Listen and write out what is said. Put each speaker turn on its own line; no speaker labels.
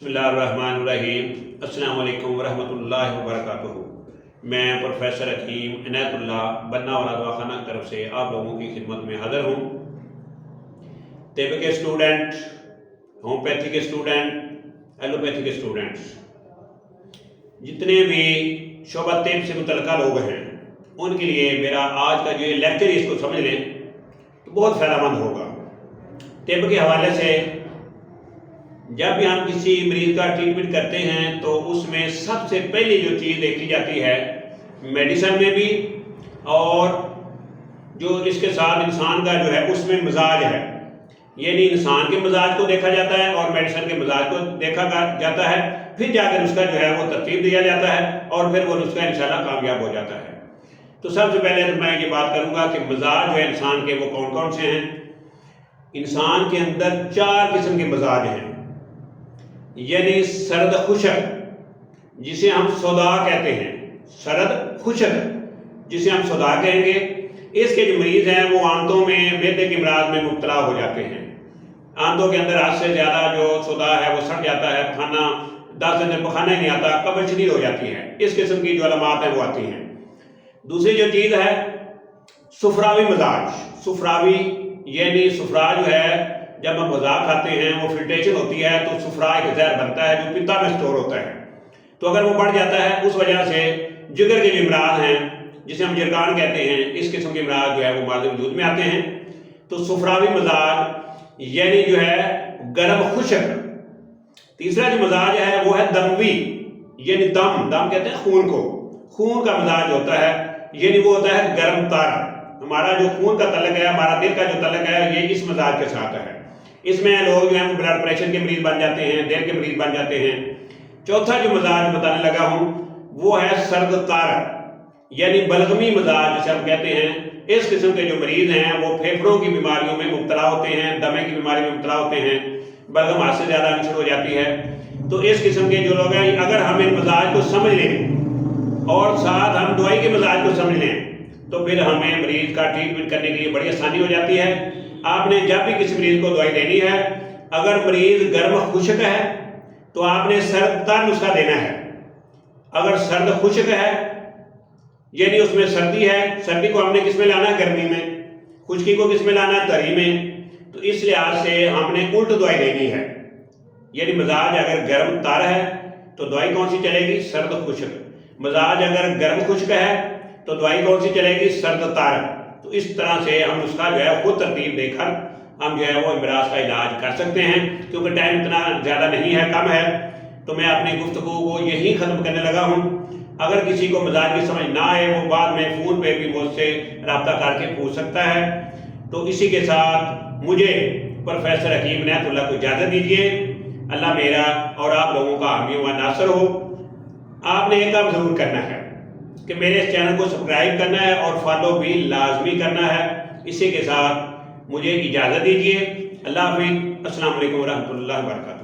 बिस्मिल्लाहिर्रहमानिर्रहीम। अस्सलाम वालेकुम वरहमतुल्लाहि वबरकातुहू। मैं प्रोफेसर हकीम इनायतुल्लाह बन्ना वाला दवाखाना की तरफ से आप लोगों की खिदमत में हाज़िर हूँ। तिब के स्टूडेंट, होम्योपैथी के स्टूडेंट, एलोपैथी के स्टूडेंट्स, जितने भी शोबा तिब से मुतल्लिक़ लोग हैं उनके लिए मेरा आज का जो ये लेक्चर इसको समझ लें तो बहुत फ़ायदेमंद होगा। तिब के हवाले से जब भी हम किसी मरीज़ का ट्रीटमेंट करते हैं तो उसमें सबसे पहली जो चीज़ देखी जाती है मेडिसिन में भी और जो इसके साथ इंसान का जो है उसमें मिजाज है, यानी इंसान के मिजाज को देखा जाता है और मेडिसिन के मिजाज को देखा जाता है, फिर जाकर उसका जो है वो तरतीब दिया जाता है और फिर वो नुस्खा इंशाल्लाह कामयाब हो जाता है। तो सबसे पहले तो मैं ये बात करूँगा कि मिजाज जो है इंसान के वो कौन कौन से हैं। इंसान के अंदर 4 किस्म के मिजाज हैं, यानी सर्द खुशक जिसे हम सौदा कहते हैं, सर्द खुशक जिसे हम सौदा कहेंगे। इसके जो मरीज़ हैं वो आंतों में मैदे के अमराज में मुब्तला हो जाते हैं। आंतों के अंदर हद से ज़्यादा जो सौदा है वो सड़ जाता है, खाना 10 दिन तक खाना ही नहीं आता, कब्ज़ शदीद हो जाती है। इस किस्म की जो अलामात हैं वो आती हैं। दूसरी जो चीज़ है सुफरावी मिजाज। सुफरावी यानी सुफरा जो है जब हम गज़ा खाते हैं वो फिल्ट्रेशन होती है तो सुफरा एक जहर बनता है जो पित्ता में स्टोर होता है। तो अगर वो बढ़ जाता है उस वजह से जिगर के जो इमराज हैं जिसे हम जिरगान कहते हैं, इस किस्म के इमराज जो है वो माज़ वजूद में आते हैं। तो सुफरावी मिजाज यानी जो है गर्म खुशक। तीसरा जो मिजाज है वो है दमवी, यानी दम कहते हैं खून को, खून का मिजाज होता है, यानी वो होता है गर्म तार। हमारा जो खून का तल्लक है, हमारा दिल का जो तल्लक है, ये इस मिजाज के साथ है। इसमें लोग जो है ब्लड प्रेशर के मरीज बन जाते हैं, दिल के मरीज बन जाते हैं। चौथा जो मिजाज बताने लगा हूँ वो है सर्द तार, यानी बलगमी मिजाज जिसे हम कहते हैं। इस किस्म के जो मरीज हैं वो फेफड़ों की बीमारियों में मुब्तला होते हैं, दमे की बीमारी में मुब्तला होते हैं, बलगम हद से ज़्यादा अनसर हो जाती है। तो इस किस्म के जो लोग हैं, अगर हम इन मिजाज को समझ लें और साथ हम दवाई के मिजाज को समझ लें तो फिर हमें मरीज का ट्रीटमेंट करने के लिए बड़ी आसानी हो जाती है। आपने जब भी किसी मरीज को दवाई देनी है, अगर मरीज गर्म खुशक है तो आपने सर्द तर नुस्खा देना है। अगर सर्द खुशक है यानी उसमें सर्दी है, सर्दी को हमने किस में लाना है, गर्मी में। खुशकी को किस में लाना है, तरी में। तो इस लिहाज से हमने उल्ट दवाई देनी है, यानी मिजाज अगर गर्म तर है तो दवाई कौन सी चलेगी, सर्द खुशक। मिजाज अगर गर्म खुशक है तो दवाई कौन सी चलेगी, सर्द तर। तो इस तरह से हम उसका जो है खुद तरतीब देकर हम जो है वो इमराज का इलाज कर सकते हैं। क्योंकि टाइम इतना ज़्यादा नहीं है, कम है, तो मैं अपनी गुफ्तगू को यहीं ख़त्म करने लगा हूँ। अगर किसी को मिजाज की समझ ना आए वो बाद में फ़ोन पे भी मुझसे रब्ता करके पूछ सकता है। तो इसी के साथ मुझे प्रोफेसर हकीम इनायतुल्लाह को इजाज़त दीजिए। अल्लाह मेरा और आप लोगों का हामी व नासर हो। आपने एक काम ज़रूर करना है कि मेरे इस चैनल को सब्सक्राइब करना है और फॉलो भी लाजमी करना है। इसी के साथ मुझे इजाज़त दीजिए। अल्लाह हाफ़िज़। अस्सलाम वालेकुम व रहमतुल्लाहि व बरकातुहू।